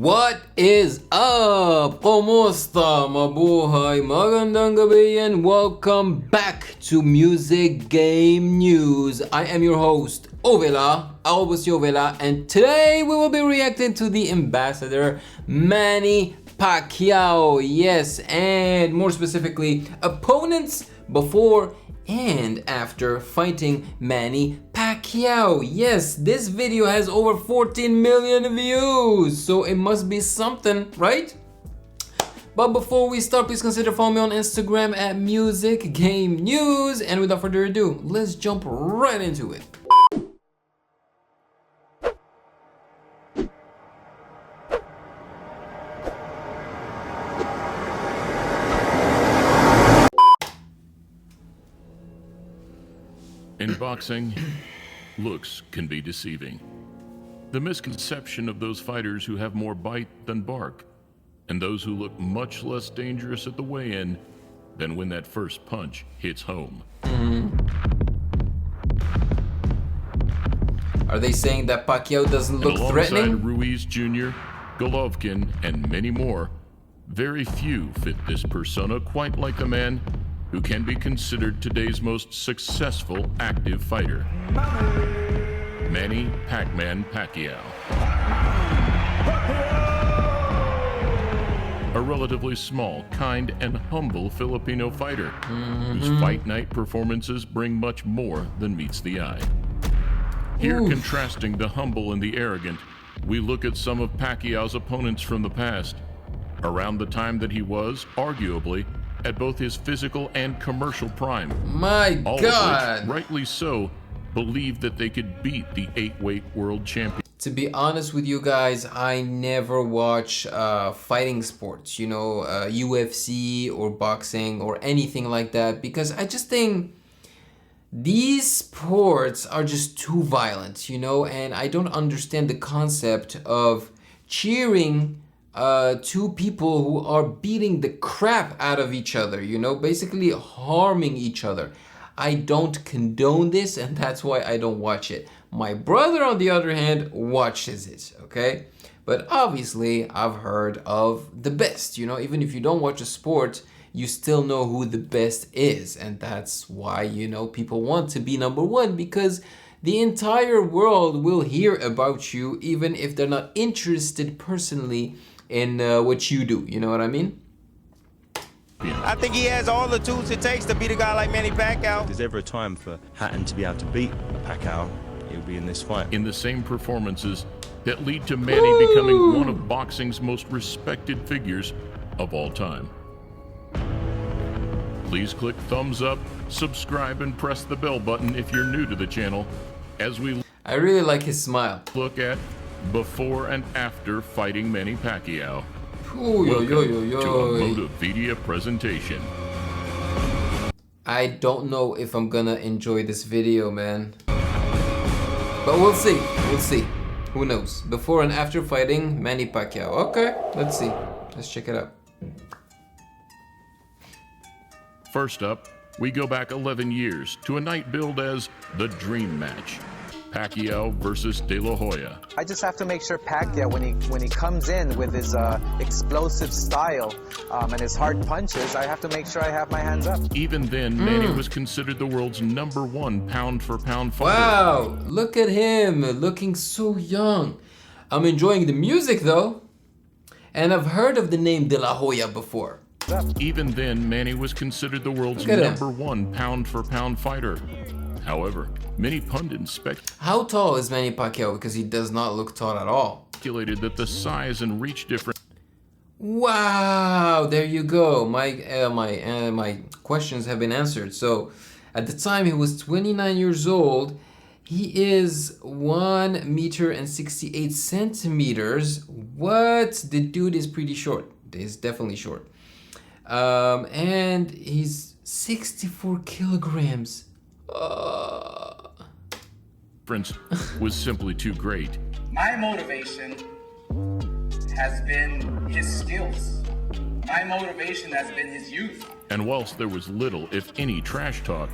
What is up? Kumusta? Mabuhay, magandang gabi, and welcome back to Music Game News. I am your host, Ovela, Ovela, and today we will be reacting to the ambassador, Manny Pacquiao. Yes, and more specifically, opponents before and after fighting Manny Pacquiao. Yes, this video has over 14 million views, so it must be something, right? But before we start, please consider following me on Instagram at Music Game News. And without further ado, let's jump right into it. In boxing, looks can be deceiving. The misconception of those fighters who have more bite than bark, and those who look much less dangerous at the weigh-in than when that first punch hits home. Are they saying that Pacquiao doesn't look threatening? Alongside Ruiz Jr., Golovkin, and many more, very few fit this persona quite like the man who can be considered today's most successful active fighter, Manny Pac-Man Pacquiao. A relatively small, kind, and humble Filipino fighter whose fight night performances bring much more than meets the eye. Here, contrasting the humble and the arrogant, we look at some of Pacquiao's opponents from the past, around the time that he was, arguably, at both his physical and commercial prime. My All God! of which, rightly so, believed that they could beat the 8-weight world champion. To be honest with you guys, I never watch fighting sports, you know, UFC or boxing or anything like that, because I just think these sports are just too violent, you know, and I don't understand the concept of cheering two people who are beating the crap out of each other, you know, basically harming each other. I don't condone this, and that's why I don't watch it. My brother, on the other hand, watches it, okay? But obviously, I've heard of the best, you know, even if you don't watch a sport, you still know who the best is. And that's why, you know, people want to be number one, because the entire world will hear about you, even if they're not interested personally in what you do, you know what I mean? I think he has all the tools it takes to beat a guy like Manny Pacquiao. If there's ever a time for Hatton to be able to beat Pacquiao, it would be in this fight. In the same performances that lead to Manny becoming one of boxing's most respected figures of all time. Please click thumbs up, subscribe, and press the bell button if you're new to the channel, as we I really like his smile. look at before and after fighting Manny Pacquiao. Welcome to a Motivedia presentation. I don't know if I'm gonna enjoy this video, man. But we'll see. We'll see. Who knows? Before and after fighting Manny Pacquiao. Okay, let's see. Let's check it out. First up, we go back 11 years to a night billed as the Dream Match. Pacquiao versus De La Hoya. I just have to make sure Pacquiao, when he comes in with his explosive style and his hard punches, I have to make sure I have my hands up. Even then, Manny was considered the world's #1 pound-for-pound fighter. Wow, look at him, looking so young. I'm enjoying the music though, and I've heard of the name De La Hoya before. Even then, Manny was considered the world's #1 pound-for-pound fighter. However, many pundits How tall is Manny Pacquiao? Because he does not look tall at all. speculated that the size and reach difference. Wow, there you go. My questions have been answered. So, at the time he was 29 years old. He is 1 meter and 68 centimeters. What? The dude is pretty short. He's definitely short. And he's 64 kilograms. Difference was simply too great. My motivation has been his skills. My motivation has been his youth. And whilst there was little, if any, trash talk,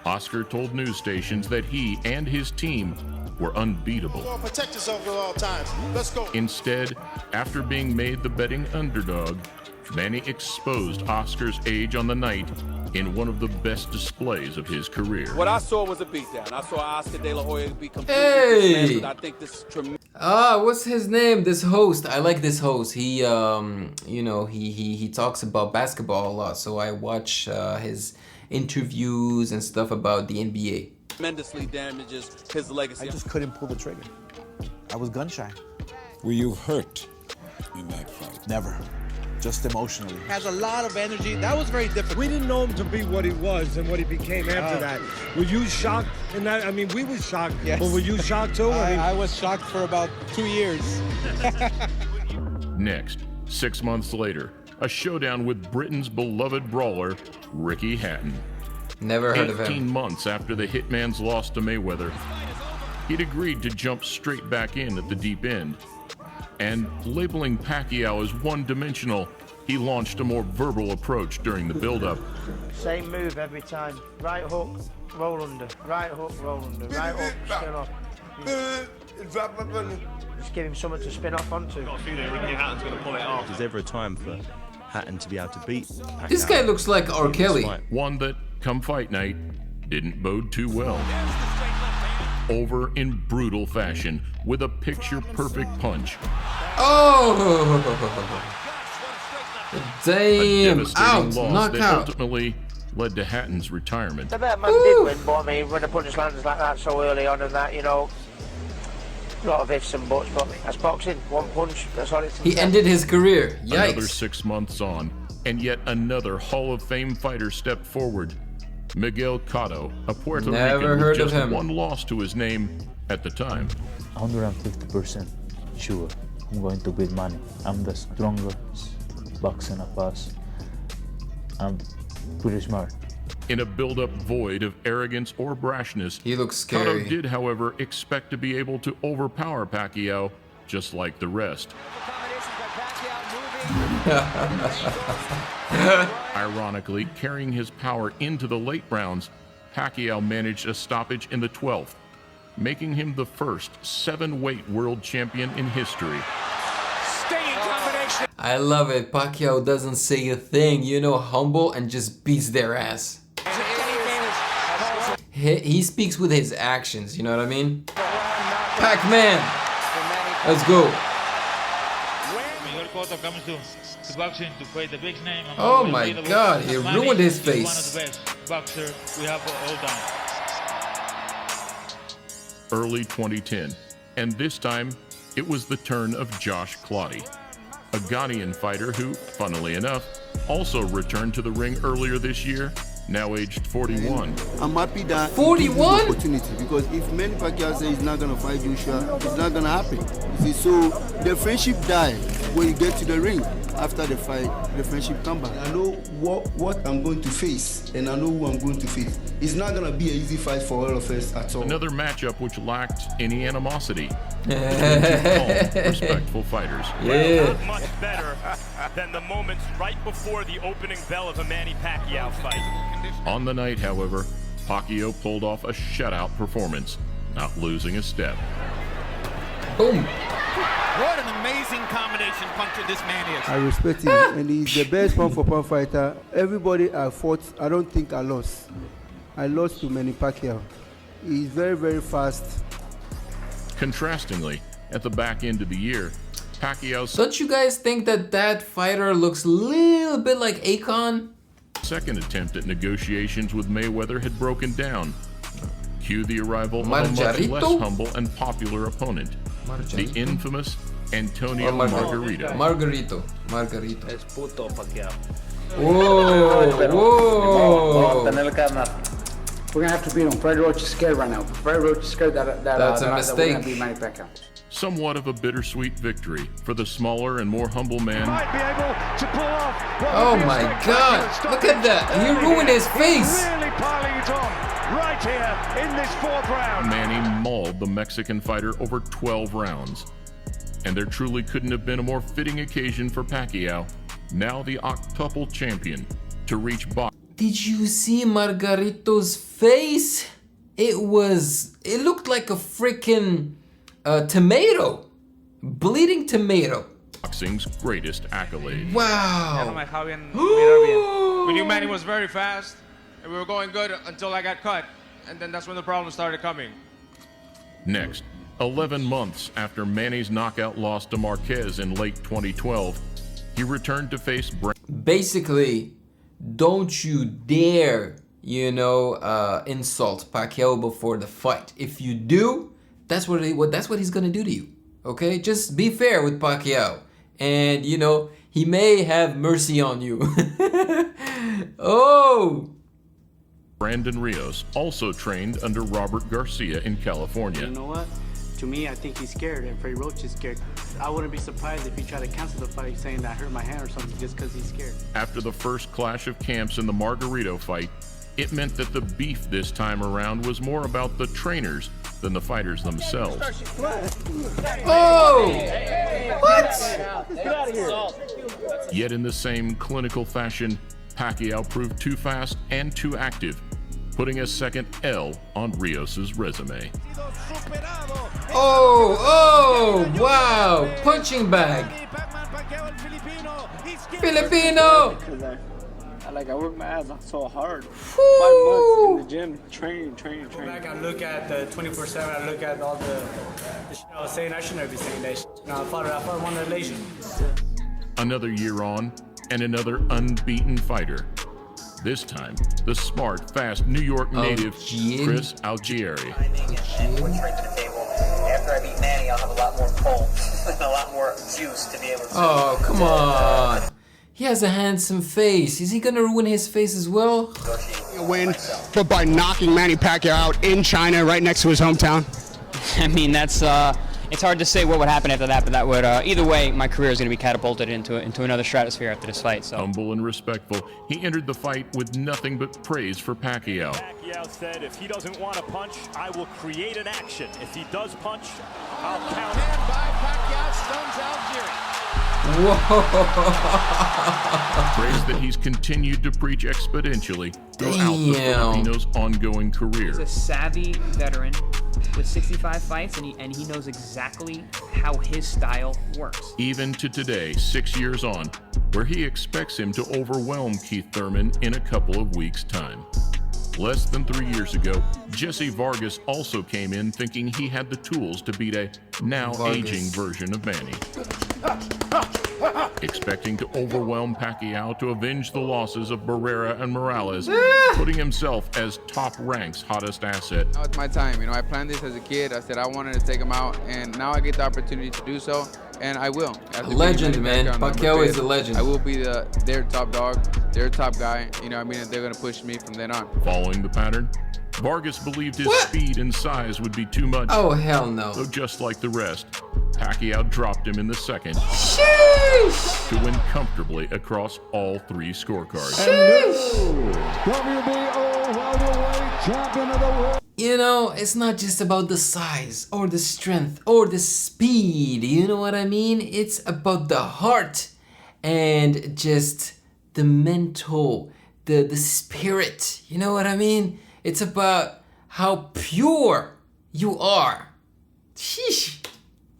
Oscar told news stations that he and his team were unbeatable. Protect yourself at all times. Let's go. Instead, after being made the betting underdog, Manny exposed Oscar's age on the night in one of the best displays of his career. What I saw was a beatdown. I saw Oscar De La Hoya be completely dismantled. I think this is tremendous. What's his name? This host. I like this host. He, you know, he talks about basketball a lot. So I watch his interviews and stuff about the NBA. Tremendously damages his legacy. I just couldn't pull the trigger. I was gun shy. Were you hurt in that fight? Never. Just emotionally. Has a lot of energy. That was very difficult. We didn't know him to be what he was and what he became after that. Were you shocked in that? I mean, we were shocked. Yes. But were you shocked too? I was shocked for about 2 years. Next, 6 months later, a showdown with Britain's beloved brawler, Ricky Hatton. Never heard of him. 18 months after the Hitman's loss to Mayweather, he'd agreed to jump straight back in at the deep end. And labeling Pacquiao as one-dimensional, he launched a more verbal approach during the build-up. Same move every time. Right hook, roll under. Right hook, roll under. Right hook, spin off. Just give him something to spin off onto. Got a feeling Ricky Hatton's going to pull it off. Is there ever a time for Hatton to be able to beat Pacquiao? This guy looks like R. Kelly. One that, come fight night, didn't bode too well. Over in brutal fashion with a picture-perfect punch. Oh! Damn! A devastating Out! loss Knock that out! ultimately led to Hatton's retirement. I bet man did win, but I mean, when the punch lands like that so early on and that, you know, a lot of ifs and buts, but that's boxing. One punch, that's all it takes. He ended his career. Yikes! Another 6 months on, and yet another Hall of Fame fighter stepped forward. Miguel Cotto, a Puerto Rican with just one loss to his name at the time. 150% sure I'm going to beat Manny. I'm the strongest boxer of us. I'm pretty smart. In a build-up void of arrogance or brashness, he looks scary. Cotto did, however, expect to be able to overpower Pacquiao, just like the rest. Ironically, carrying his power into the late rounds, Pacquiao managed a stoppage in the 12th, making him the first 7-weight world champion in history. I love it. Pacquiao doesn't say a thing, you know, humble and just beats their ass. He speaks with his actions, you know what I mean? Pac-Man! Let's go. COTTO comes to boxing to fight the big name. Oh my god, he ruined his face. One of the best boxer we have all time. Early 2010, and this time it was the turn of Josh CLOTTEY, a Ghanaian fighter who, funnily enough, also returned to the ring earlier this year, now aged 41. I'm happy that 41 opportunity, because if Manny Pacquiao says he's not gonna fight Joshua, it's not gonna happen. You see, so the friendship dies when you get to the ring. After the fight, the friendship come back. I know what I'm going to face, and I know who I'm going to face. It's not gonna be an easy fight for all of us at all. Another matchup which lacked any animosity. Calm, respectful fighters. Yeah. Not much better than the moments right before the opening bell of a Manny Pacquiao fight. On the night, however, Pacquiao pulled off a shutout performance, not losing a step. Boom. What an amazing combination puncher this man is. I respect him, and he's the best pound-for-pound fighter. Everybody I fought, I don't think I lost. I lost to Manny Pacquiao. He's very, very fast. Contrastingly, at the back end of the year, Pacquiao's Don't you guys think that fighter looks a little bit like Akon? second attempt at negotiations with Mayweather had broken down. Cue the arrival of a much less humble and popular opponent, the infamous Antonio Margarito. Margarito. Es puto Pacquiao. Whoa, whoa. We're gonna have to beat him. Freddie Roach is scared right now. Freddie Roach is scared that That's a mistake. we're gonna beat Manny Pacquiao. Somewhat of a bittersweet victory for the smaller and more humble man. Might be able to pull off. Oh my god, look at that. He ruined his face. Really piling it on right here in this 4th round. Manny mauled the Mexican fighter over 12 rounds. And there truly couldn't have been a more fitting occasion for Pacquiao, now the octuple champion, to reach box. Did you see Margarito's face? it looked like a freaking tomato, bleeding tomato. Boxing's greatest accolade. Wow. We knew Manny was very fast, and we were going good until I got cut, and then that's when the problems started coming. Next, 11 months after Manny's knockout loss to Marquez in late 2012, he returned to face Basically, don't you dare, you know, insult Pacquiao before the fight. If you do, that's what he's gonna do to you. Okay, just be fair with Pacquiao, and you know he may have mercy on you. Oh. Brandon Rios also trained under Robert Garcia in California. You know what? To me, I think he's scared, and Freddie Roach is scared. I wouldn't be surprised if he tried to cancel the fight saying that I hurt my hand or something just because he's scared. After the first clash of camps in the Margarito fight, it meant that the beef this time around was more about the trainers than the fighters themselves. Oh! What? Yet in the same clinical fashion, Pacquiao proved too fast and too active, putting a second L on Rios's resume. Oh, wow, punching bag. Filipino. I worked my ass off so hard. 5 months in the gym, training. Back, I look at the 24/7. I look at all the shit I was saying. I shouldn't be saying that shit. I fought one relation. Another year on, and another unbeaten fighter. This time, the smart, fast New York native Chris Algieri. After I beat Manny, I'll have a lot more pull and a lot more juice to be able to. Oh, come on. He has a handsome face. Is he gonna ruin his face as well? Win, but by knocking Manny Pacquiao out in China, right next to his hometown. I mean, that's it's hard to say what would happen after that, but that would either way, my career is going to be catapulted into another stratosphere after this fight. So humble and respectful, he entered the fight with nothing but praise for Pacquiao. Pacquiao said, "If he doesn't want to punch, I will create an action. If he does punch, I'll count." And by Pacquiao stuns Algieri. Whoa! Praise that he's continued to preach exponentially throughout the Filipino's ongoing career. He's a savvy veteran with 65 fights, and he knows exactly how his style works. Even to today, 6 years on, where he expects him to overwhelm Keith Thurman in a couple of weeks' time. Less than 3 years ago, Jesse Vargas also came in thinking he had the tools to beat a now aging version of Manny. Expecting to overwhelm Pacquiao to avenge the losses of Barrera and Morales, putting himself as top rank's hottest asset. Now it's my time. You know, I planned this as a kid. I said I wanted to take him out, and now I get the opportunity to do so, and I will. A legend, man. Pacquiao is a legend. I will be their top dog, their top guy. You know, I mean, they're going to push me from then on. Following the pattern, Vargas believed his speed and size would be too much. Oh, hell no. So just like the rest, Pacquiao dropped him in the second. Sheesh! To win comfortably across all 3 scorecards. WBO welterweight champion of the world. You know, it's not just about the size or the strength or the speed, you know what I mean? It's about the heart and just the mental, the spirit, you know what I mean? It's about how pure you are. Sheesh.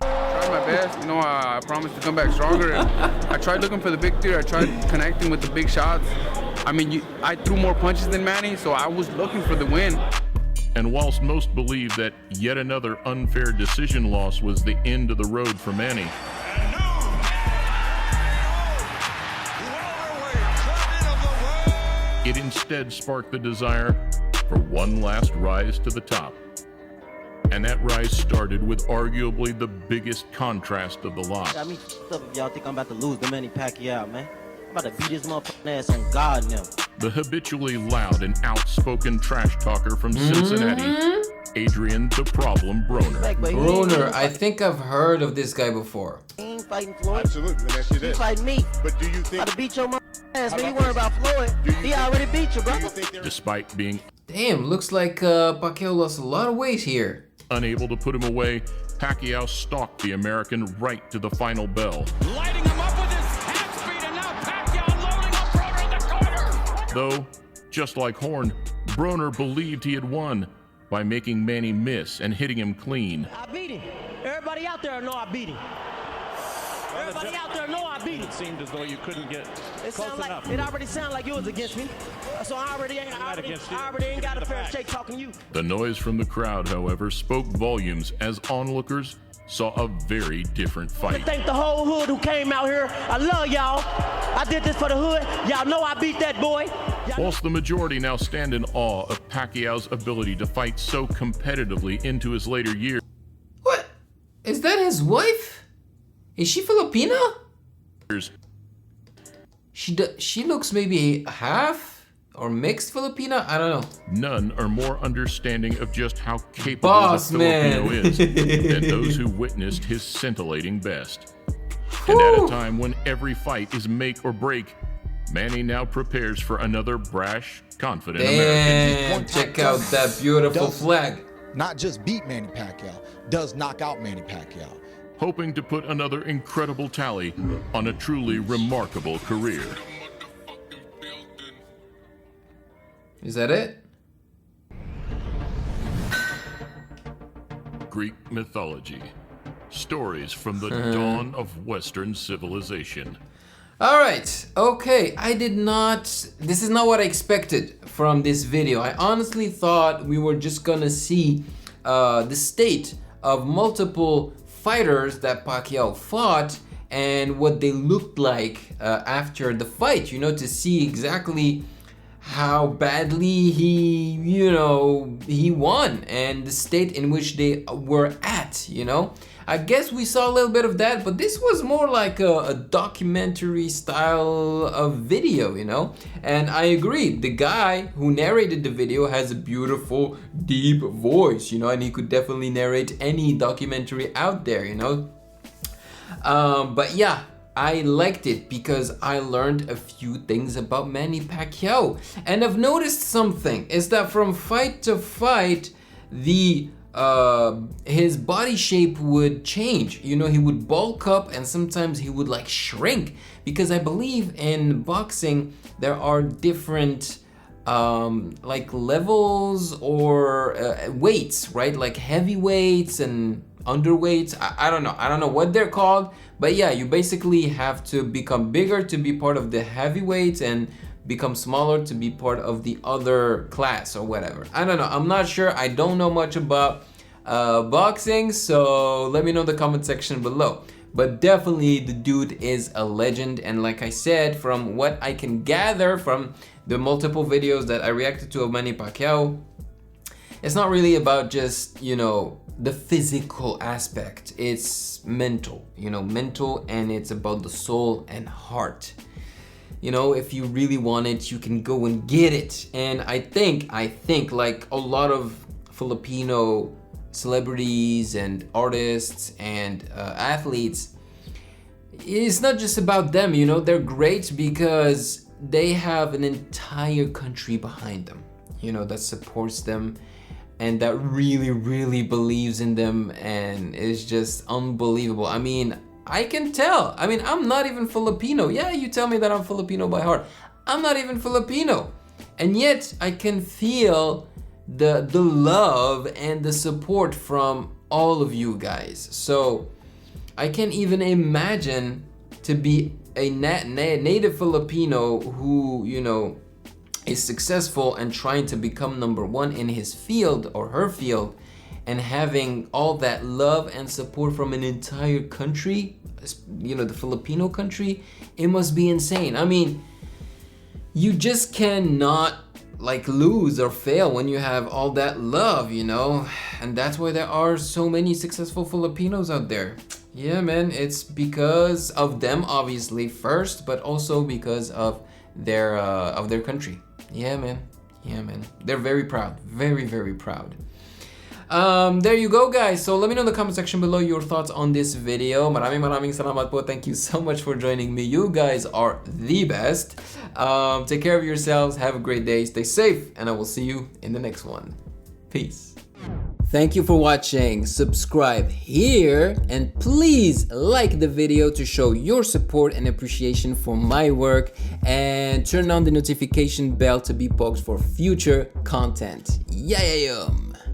Tried my best, you know, I promised to come back stronger. I tried looking for the big three. I tried connecting with the big shots. I mean, I threw more punches than Manny, so I was looking for the win. And whilst most believe that yet another unfair decision loss was the end of the road for Manny, it instead sparked the desire for one last rise to the top. And that rise started with arguably the biggest contrast of the lot. I mean, y'all think I'm about to lose the Manny Pacquiao, man? I'm about to beat his motherfucking ass on God now. The habitually loud and outspoken trash talker from Cincinnati, Adrian the Problem Broner. Broner, I think I've heard of this guy before. He ain't fighting Floyd. Absolutely, let me ask you this. He fighting me. But do you think... About to beat your ass, man. You worry about Floyd. He already beat you, bro. Despite being... Damn, looks like Pacquiao lost a lot of weight here. Unable to put him away, Pacquiao stalked the American right to the final bell. Lighting him up with his hand speed, and now Pacquiao loading up Broner in the corner. Though, just like Horn, Broner believed he had won, by making Manny miss and hitting him clean. I beat him. Everybody out there know I beat him. Everybody out there know I beat him. It seemed as though you couldn't get It close sound like enough. it already sounded like you was against me. So I already ain't got a fair shake talking to you. The noise from the crowd, however, spoke volumes as onlookers saw a very different I fight. thank the whole hood who came out here. I love y'all. I did this for the hood. Y'all know I beat that boy. Whilst the majority now stand in awe of Pacquiao's ability to fight so competitively into his later years. What? Is that his wife? Is she Filipina? She looks maybe half or mixed Filipina. I don't know. None are more understanding of just how capable the Filipino is than those who witnessed his scintillating best. And at a time when every fight is make or break, Manny now prepares for another brash, confident American. Check out that beautiful flag. Not just beat Manny Pacquiao, does knock out Manny Pacquiao. Hoping to put another incredible tally on a truly remarkable career. Is that it? Greek mythology. Stories from the dawn of Western civilization. All right, okay, this is not what I expected from this video. I honestly thought we were just gonna see the state of multiple fighters that Pacquiao fought and what they looked like after the fight, you know, to see exactly how badly he won and the state in which they were at, you know. I guess we saw a little bit of that, but this was more like a documentary style of video, you know. And I agree, the guy who narrated the video has a beautiful, deep voice, you know, and he could definitely narrate any documentary out there, you know. But yeah, I liked it because I learned a few things about Manny Pacquiao. And I've noticed something, is that from fight to fight, his body shape would change. You know, he would bulk up and sometimes he would like shrink, because I believe in boxing there are different like levels or weights, right? Like heavyweights and underweights. I don't know what they're called, but yeah, you basically have to become bigger to be part of the heavyweights and become smaller to be part of the other class or whatever. I don't know, I'm not sure. I don't know much about boxing, so let me know in the comment section below. But definitely the dude is a legend, and like I said, from what I can gather from the multiple videos that I reacted to of Manny Pacquiao, it's not really about just, you know, the physical aspect. It's mental, you know, mental, and it's about the soul and heart. You know, if you really want it, you can go and get it. And I think like a lot of Filipino celebrities and artists and athletes, it's not just about them, you know. They're great because they have an entire country behind them, you know, that supports them and that really believes in them, and is just unbelievable. I mean, I can tell. I mean, I'm not even Filipino. Yeah, you tell me that I'm Filipino by heart. I'm not even Filipino. And yet I can feel the love and the support from all of you guys. So I can't even imagine to be a native Filipino who, you know, is successful and trying to become #1 in his field or her field, and having all that love and support from an entire country, you know, the Filipino country. It must be insane. I mean, you just cannot like lose or fail when you have all that love, you know. And that's why there are so many successful Filipinos out there. Yeah, man, it's because of them, obviously, first, but also because of their country. Yeah, man. Yeah, man. They're very proud. Very proud. There you go, guys. So let me know in the comment section below your thoughts on this video. Maraming salamat po. Thank you so much for joining me. You guys are the best. Take care of yourselves. Have a great day. Stay safe. And I will see you in the next one. Peace. Thank you for watching. Subscribe here and please like the video to show your support and appreciation for my work, and turn on the notification bell to be poked for future content. Yeah.